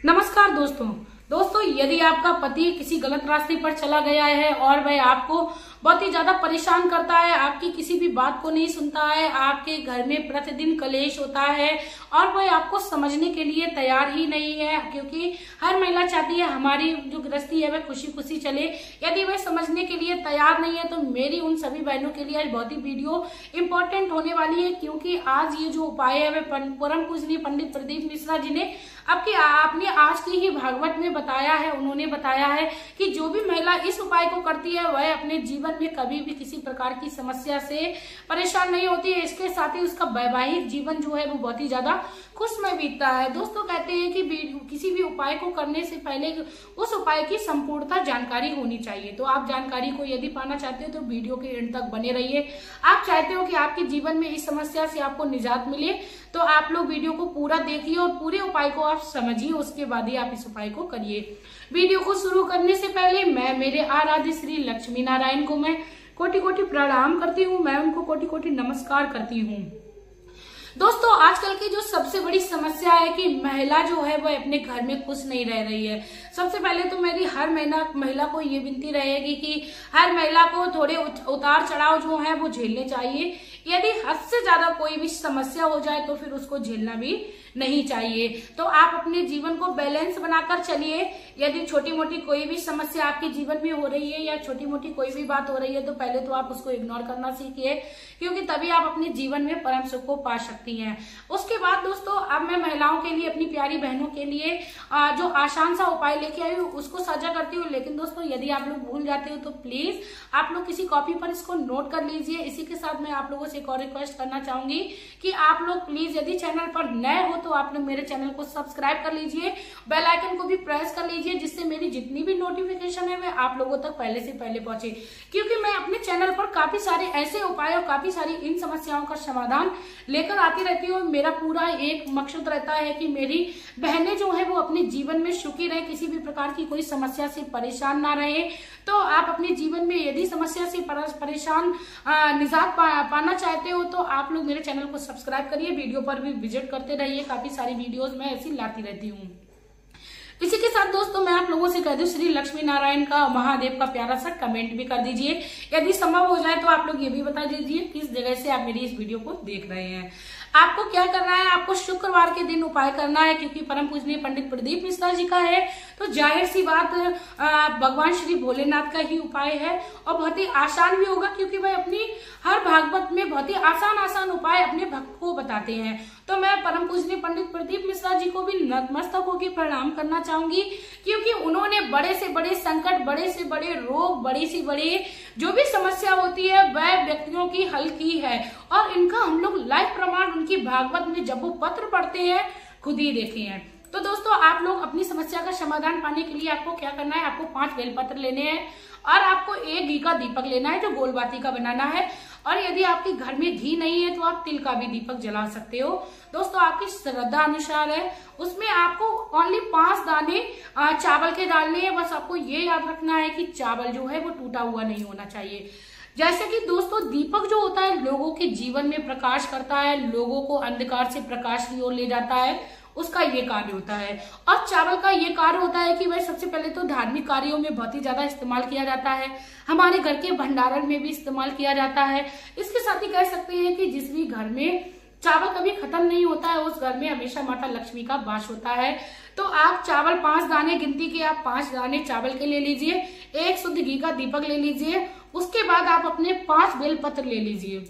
नमस्कार दोस्तों, यदि आपका पति किसी गलत रास्ते पर चला गया है और वह आपको बहुत ही ज्यादा परेशान करता है, आपकी किसी भी बात को नहीं सुनता है, आपके घर में प्रतिदिन कलेश होता है और वह आपको समझने के लिए तैयार ही नहीं है, क्योंकि हर महिला चाहती है हमारी जो गृहस्थी है वह खुशी खुशी चले। यदि वह समझने के लिए तैयार नहीं है तो मेरी उन सभी बहनों के लिए आज बहुत ही वीडियो इम्पोर्टेंट होने वाली है, क्योंकि आज ये जो उपाय है वह परम पूजनीय पंडित प्रदीप मिश्रा जी ने आपने आज की ही भागवत में बताया है। उन्होंने बताया है कि जो भी महिला इस उपाय को करती है वह अपने जीवन में कभी भी किसी प्रकार की समस्या से परेशान नहीं होती है। इसके साथ ही उसका वैवाहिक जीवन जो है वो बहुत ही ज्यादा खुशमय बीतता है। दोस्तों, कहते हैं कि किसी भी उपाय को करने से पहले उस उपाय की संपूर्णता जानकारी होनी चाहिए। तो आप जानकारी को यदि पाना चाहते हो तो वीडियो के एंड तक बने रहिए। आप चाहते हो कि आपके जीवन में इस समस्या से आपको निजात मिले तो आप लोग वीडियो को पूरा देखिए और पूरे उपाय को आप समझिए, उसके बाद ही आप इस उपाय को करिए। वीडियो को शुरू करने से पहले मैं मेरे आराध्य श्री लक्ष्मी नारायण को मैं कोटि कोटि प्रणाम करती हूँ, मैं उनको कोटि कोटि नमस्कार करती हूँ। दोस्तों, आजकल की जो सबसे बड़ी समस्या है कि महिला जो है वह अपने घर में खुश नहीं रह रही है। सबसे पहले तो मेरी हर महिला को ये विनती रहेगी कि हर महिला को थोड़े उतार चढ़ाव जो है वो झेलने चाहिए। यदि हद से ज्यादा कोई भी समस्या हो जाए तो फिर उसको झेलना भी नहीं चाहिए। तो आप अपने जीवन को बैलेंस बनाकर चलिए। यदि छोटी मोटी कोई भी समस्या आपके जीवन में हो रही है या छोटी मोटी कोई भी बात हो रही है तो पहले तो आप उसको इग्नोर करना सीखिए, क्योंकि तभी आप अपने जीवन में परम सुख को पा सकती हैं। उसके बाद दोस्तों, अब मैं महिलाओं के लिए, अपनी प्यारी बहनों के लिए जो आसान सा उपाय लेके आई हूँ उसको साझा करती हूँ। लेकिन दोस्तों, यदि आप लोग भूल जाते हो तो प्लीज आप लोग किसी कॉपी पर इसको नोट कर लीजिए। इसी के साथ मैं आप लोगों से एक और रिक्वेस्ट करना चाहूंगी कि आप लोग प्लीज यदि चैनल पर नए हो तो आप लोग मेरे चैनल को सब्सक्राइब कर लीजिए, बेल आइकन को भी प्रेस कर लीजिए, जिससे मेरी जितनी भी नोटिफिकेशन है वह आप लोगों तक पहले से पहले पहुंचे। क्योंकि मैं अपने चैनल पर काफी सारे ऐसे उपाय और काफी सारी इन समस्याओं का समाधान लेकर आती रहती हूँ। मेरा पूरा एक मकसद रहता है कि मेरी बहनें जो है वो अपने जीवन में सुखी रहे, किसी भी प्रकार की कोई समस्या से परेशान ना रहे। तो आप अपने जीवन में यदि समस्या से परेशान निजात पाना चाहते हो तो आप लोग मेरे चैनल को सब्सक्राइब करिए, वीडियो पर भी विजिट करते रहिए। काफी सारी वीडियोस मैं ऐसी लाती रहती हूँ। इसी के साथ दोस्तों, मैं आप लोगों से कह दूं, श्री लक्ष्मी नारायण का, महादेव का प्यारा सा कमेंट भी कर दीजिए। यदि संभव हो जाए तो आप लोग ये भी बता दीजिए किस जगह से आप मेरी इस वीडियो को देख रहे हैं। आपको क्या करना है, आपको शुक्रवार के दिन उपाय करना है, क्योंकि परम पूजनीय पंडित प्रदीप मिश्रा जी का है तो जाहिर सी बात भगवान श्री भोलेनाथ का ही उपाय है और बहुत ही आसान भी होगा, क्योंकि वह अपनी हर भागवत में बहुत ही आसान उपाय अपने भक्त को बताते हैं। तो मैं परम पूजनीय पंडित प्रदीप मिश्रा जी को भी नतमस्तक होकर प्रणाम करना चाहूंगी, क्योंकि उन्होंने बड़े से बड़े संकट, बड़े से बड़े रोग, बड़ी से बड़े जो भी समस्या होती है वह व्यक्तियों की हल की है। और इनका हम लोग लाइव प्रमाण उनकी भागवत में जब वो पत्र पढ़ते हैं खुद ही देखे हैं। तो दोस्तों, आप लोग अपनी समस्या का समाधान पाने के लिए आपको क्या करना है, आपको 5 बेलपत्र लेने हैं और आपको 1 घी का दीपक लेना है जो गोल बाती का बनाना है। और यदि आपके घर में घी नहीं है तो आप तिल का भी दीपक जला सकते हो। दोस्तों, आपकी श्रद्धा अनुसार है, उसमें आपको ओनली 5 दाने चावल के डालने हैं। बस आपको ये याद रखना है कि चावल जो है वो टूटा हुआ नहीं होना चाहिए। जैसे कि दोस्तों, दीपक जो होता है लोगों के जीवन में प्रकाश करता है, लोगों को अंधकार से प्रकाश की ओर ले जाता है, उसका ये कार्य होता है। और चावल का ये कार्य होता है कि वह सबसे पहले तो धार्मिक कार्यों में बहुत ही ज्यादा इस्तेमाल किया जाता है, हमारे घर के भंडारण में भी इस्तेमाल किया जाता है। इसके साथ ही कह सकते हैं कि जिस भी घर में चावल कभी खत्म नहीं होता है उस घर में हमेशा माता लक्ष्मी का वास होता है। तो आप चावल 5 दाने गिनती के, आप 5 दाने चावल के ले लीजिए, 1 शुद्ध घी का दीपक ले लीजिए। उसके बाद आप अपने 5 बेलपत्र ले लीजिए।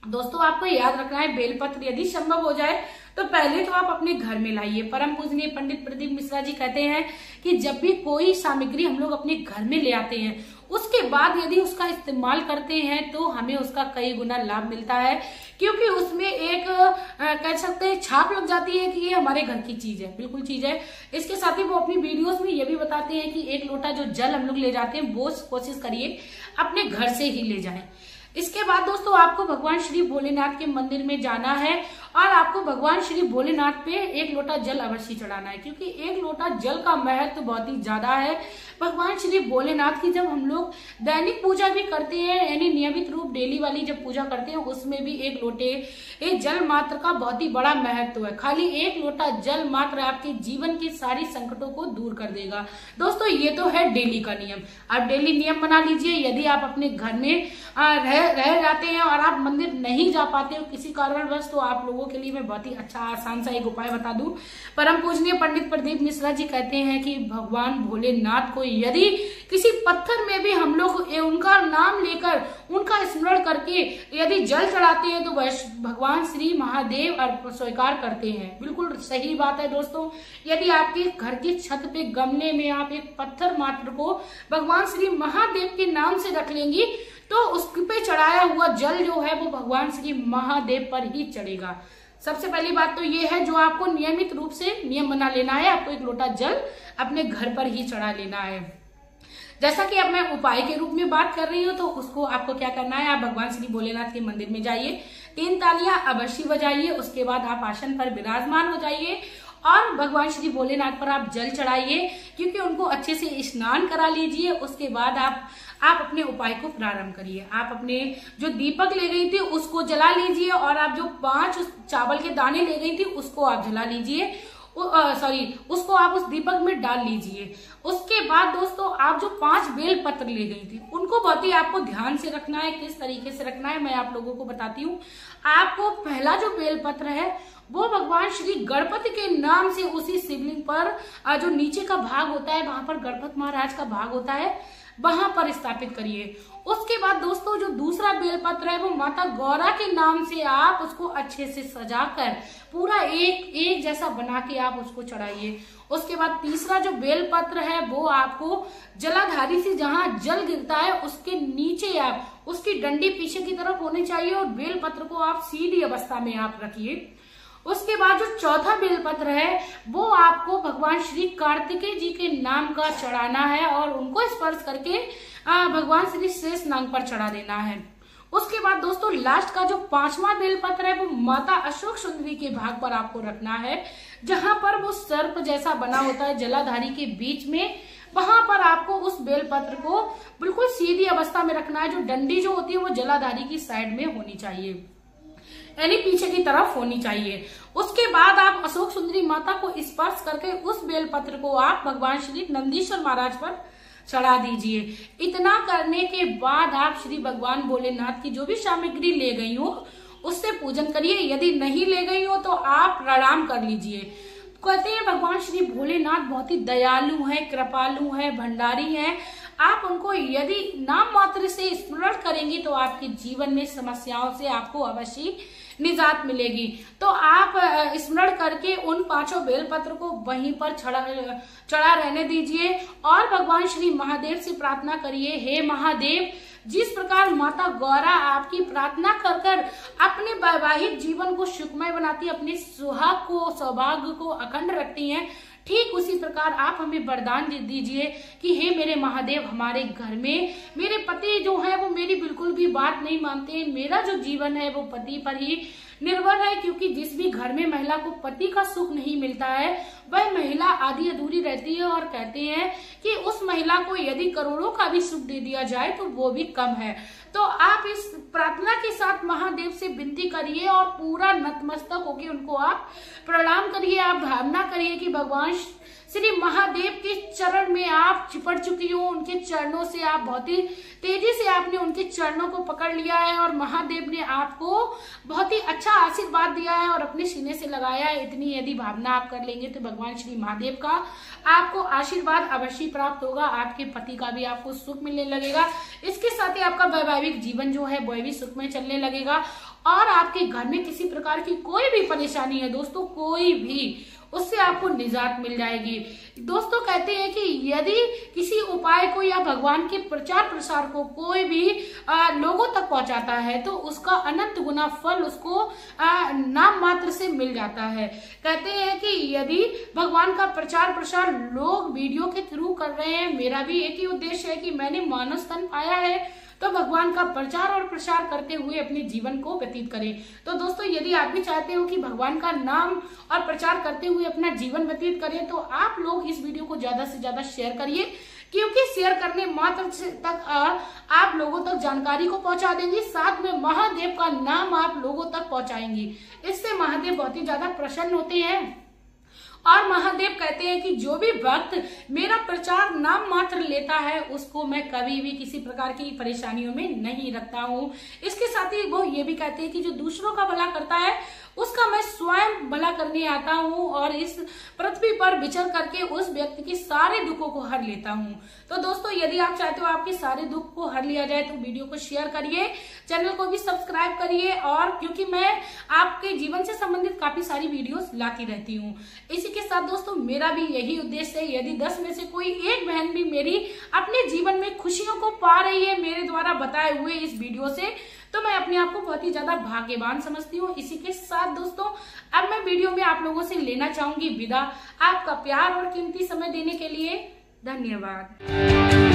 दोस्तों, आपको याद रखना है बेलपत्र यदि संभव हो जाए तो पहले तो आप अपने घर में लाइए। परम पूजनीय पंडित प्रदीप मिश्रा जी कहते हैं कि जब भी कोई सामग्री हम लोग अपने घर में ले आते हैं उसके बाद यदि उसका इस्तेमाल करते हैं तो हमें उसका कई गुना लाभ मिलता है, क्योंकि उसमें एक कह सकते हैं छाप लग जाती है कि ये हमारे घर की चीज है, बिल्कुल चीज है। इसके साथ ही वो अपनी वीडियोस में ये भी बताते हैं कि 1 लोटा जो जल हम लोग ले जाते हैं वो कोशिश करिए अपने घर से ही ले जाएं। इसके बाद दोस्तों, आपको भगवान श्री भोलेनाथ के मंदिर में जाना है और आपको भगवान श्री भोलेनाथ पे 1 लोटा जल अवश्य चढ़ाना है, क्योंकि 1 लोटा जल का महत्व बहुत ही ज्यादा है। भगवान श्री भोलेनाथ की जब हम लोग दैनिक पूजा भी करते हैं, यानी नियमित रूप डेली वाली जब पूजा करते हैं, उसमें भी 1 लोटे जल मात्र का बहुत ही बड़ा महत्व है। खाली 1 लोटा जल मात्र आपके जीवन की सारी संकटों को दूर कर देगा। दोस्तों ये तो है डेली का नियम, आप डेली नियम बना लीजिए। यदि आप अपने घर में रह जाते हैं और आप मंदिर नहीं जा पाते हो किसी कारणवश, तो आप लोगों के लिए मैं बहुत ही अच्छा आसान सा एक उपाय बता दूं। परम पूजनीय पंडित प्रदीप मिश्रा जी कहते हैं कि भगवान भोलेनाथ को यदि किसी पत्थर में भी हम लोग उनका नाम लेकर, उनका स्मरण करके यदि जल चढ़ाते हैं, तो भगवान श्री महादेव स्वीकार करते हैं। बिल्कुल सही बात है दोस्तों। यदि आपके घर की छत पे गमले में आप एक पत्थर मात्र को भगवान श्री महादेव के नाम से रख लेंगी, तो उस पे चढ़ाया हुआ जल जो है वो भगवान श्री महादेव पर ही चढ़ेगा। सबसे पहली बात तो ये है, जो आपको नियमित रूप से नियम बना लेना है, आपको 1 लोटा जल अपने घर पर ही चढ़ा लेना है। जैसा कि अब मैं उपाय के रूप में बात कर रही हूँ, तो उसको आपको क्या करना है, आप भगवान श्री भोलेनाथ के मंदिर में जाइए, 3 तालियां अवश्य बजाइए। उसके बाद आप आसन पर विराजमान हो जाइए और भगवान श्री भोलेनाथ पर आप जल चढ़ाइए, क्योंकि उनको अच्छे से स्नान करा लीजिए। उसके बाद आप अपने उपाय को प्रारंभ करिए। आप अपने जो दीपक ले गई थी उसको जला लीजिए, और आप जो 5 चावल के दाने ले गई थी उसको आप जला लीजिए, उसको आप उस दीपक में डाल लीजिए। उसके बाद दोस्तों आप जो 5 बेल पत्र ले गई थी उनको बहुत ही आपको ध्यान से रखना है। किस तरीके से रखना है मैं आप लोगों को बताती हूँ। आपको पहला जो बेल पत्र है वो भगवान श्री गणपति के नाम से उसी शिवलिंग पर जो नीचे का भाग होता है, वहां पर गणपति महाराज का भाग होता है, वहां पर स्थापित करिए। उसके बाद दोस्तों जो दूसरा बेलपत्र है वो माता गौरा के नाम से आप उसको अच्छे से सजाकर पूरा एक जैसा बना के आप उसको चढ़ाइए। उसके बाद तीसरा जो बेलपत्र है वो आपको जलाधारी से जहां जल गिरता है उसके नीचे आप उसकी डंडी पीछे की तरफ होनी चाहिए, और बेलपत्र को आप सीधी अवस्था में आप रखिए। उसके बाद जो चौथा बेलपत्र है वो आपको भगवान श्री कार्तिकेय जी के नाम का चढ़ाना है, और उनको स्पर्श करके भगवान श्री शेष नाग पर चढ़ा देना है। उसके बाद दोस्तों लास्ट का जो 5वां बेलपत्र है वो माता अशोक सुंदरी के भाग पर आपको रखना है, जहां पर वो सर्प जैसा बना होता है जलाधारी के बीच में, वहां पर आपको उस बेलपत्र को बिल्कुल सीधी अवस्था में रखना है। जो डंडी जो होती है वो जलाधारी की साइड में होनी चाहिए, यानी पीछे की तरफ होनी चाहिए। उसके बाद आप अशोक सुंदरी माता को स्पर्श करके उस बेलपत्र को आप भगवान श्री नंदीश्वर महाराज पर चढ़ा दीजिए। इतना करने के बाद आप श्री भगवान भोलेनाथ की जो भी सामग्री ले गई हो उससे पूजन करिए। यदि नहीं ले गई हो तो आप प्रणाम कर लीजिए। कहते हैं भगवान श्री भोलेनाथ बहुत ही दयालु हैं, कृपालु हैं, भंडारी हैं। आप उनको यदि नाम मात्र से स्मरण करेंगी तो आपके जीवन में समस्याओं से आपको अवश्य निजात मिलेगी। तो आप स्मरण करके उन 5 बेलपत्र को वहीं पर चढ़ा रहने दीजिए, और भगवान श्री महादेव से प्रार्थना करिए, हे महादेव, जिस प्रकार माता गौरा आपकी प्रार्थना कर कर अपने वैवाहिक जीवन को सुखमय बनाती है, अपने सुहाग को, सौभाग्य को अखंड रखती हैं, ठीक उसी प्रकार आप हमें वरदान दीजिए कि हे मेरे महादेव, हमारे घर में मेरे पति जो है वो मेरी बिल्कुल भी बात नहीं मानते। मेरा जो जीवन है वो पति पर ही निर्भर है, क्योंकि जिस भी घर में महिला को पति का सुख नहीं मिलता है वह महिला आधी अधूरी रहती है, और कहते हैं कि उस महिला को यदि करोड़ों का भी सुख दे दिया जाए तो वो भी कम है। तो आप इस प्रार्थना के साथ महादेव से विनती करिए और पूरा नतमस्तक होकर उनको आप प्रणाम करिए। आप भावना करिए कि भगवान श्री महादेव के चरण में आप चिपट चुकी हो, उनके चरणों से आप बहुत ही तेजी से आपने उनके चरणों को पकड़ लिया है, और महादेव ने आपको बहुत ही अच्छा आशीर्वाद दिया है और अपने सीने से लगाया है। इतनी यदि भावना आप कर लेंगे तो भगवान श्री महादेव का आपको आशीर्वाद अवश्य प्राप्त होगा। आपके पति का भी आपको सुख मिलने लगेगा। इसके साथ ही आपका वैवाहिक जीवन जो है वह भी सुख में चलने लगेगा, और आपके घर में किसी प्रकार की कोई भी परेशानी है दोस्तों, कोई भी, उससे आपको निजात मिल जाएगी। दोस्तों कहते हैं कि यदि किसी उपाय को या भगवान के प्रचार प्रसार को कोई भी लोगों तक पहुंचाता है तो उसका अनंत गुना फल उसको नाम मात्र से मिल जाता है। कहते हैं कि यदि भगवान का प्रचार प्रसार लोग वीडियो के थ्रू कर रहे हैं, मेरा भी एक ही उद्देश्य है कि मैंने मानव तन पाया है तो भगवान का प्रचार और प्रसार करते हुए अपने जीवन को व्यतीत करें। तो दोस्तों यदि आप भी चाहते हो कि भगवान का नाम और प्रचार करते हुए अपना जीवन व्यतीत करें तो आप लोग इस वीडियो को ज्यादा से ज्यादा शेयर करिए, क्योंकि शेयर करने मात्र तक आप लोगों तक जानकारी को पहुंचा देंगे, साथ में महादेव का नाम आप लोगों तक पहुंचाएंगे। इससे महादेव बहुत ही ज्यादा प्रसन्न होते हैं और महादेव कहते हैं कि जो भी भक्त मेरा प्रचार नाम मात्र लेता है उसको मैं कभी भी किसी प्रकार की परेशानियों में नहीं रखता हूँ। इसके साथ ही वो ये भी कहते हैं कि जो दूसरों का भला करता है उसका मैं स्वयं भला करने आता हूँ और इस पृथ्वी पर विचर करके उस व्यक्ति के सारे दुखों को हर लेता हूँ। तो दोस्तों यदि आप चाहते हो आपके सारे दुख को हर लिया जाए तो वीडियो को शेयर करिए, चैनल को भी सब्सक्राइब करिए, और क्योंकि मैं आपके जीवन से संबंधित काफी सारी वीडियोस लाती रहती हूँ। इसी के साथ दोस्तों मेरा भी यही उद्देश्य है, यदि 10 में से कोई एक बहन भी मेरी अपने जीवन में खुशियों को पा रही है मेरे द्वारा बताए हुए इस वीडियो से, तो मैं अपने आप को बहुत ही ज्यादा भाग्यवान समझती हूँ। इसी के साथ दोस्तों अब मैं वीडियो में आप लोगों से लेना चाहूंगी विदा। आपका प्यार और कीमती समय देने के लिए धन्यवाद।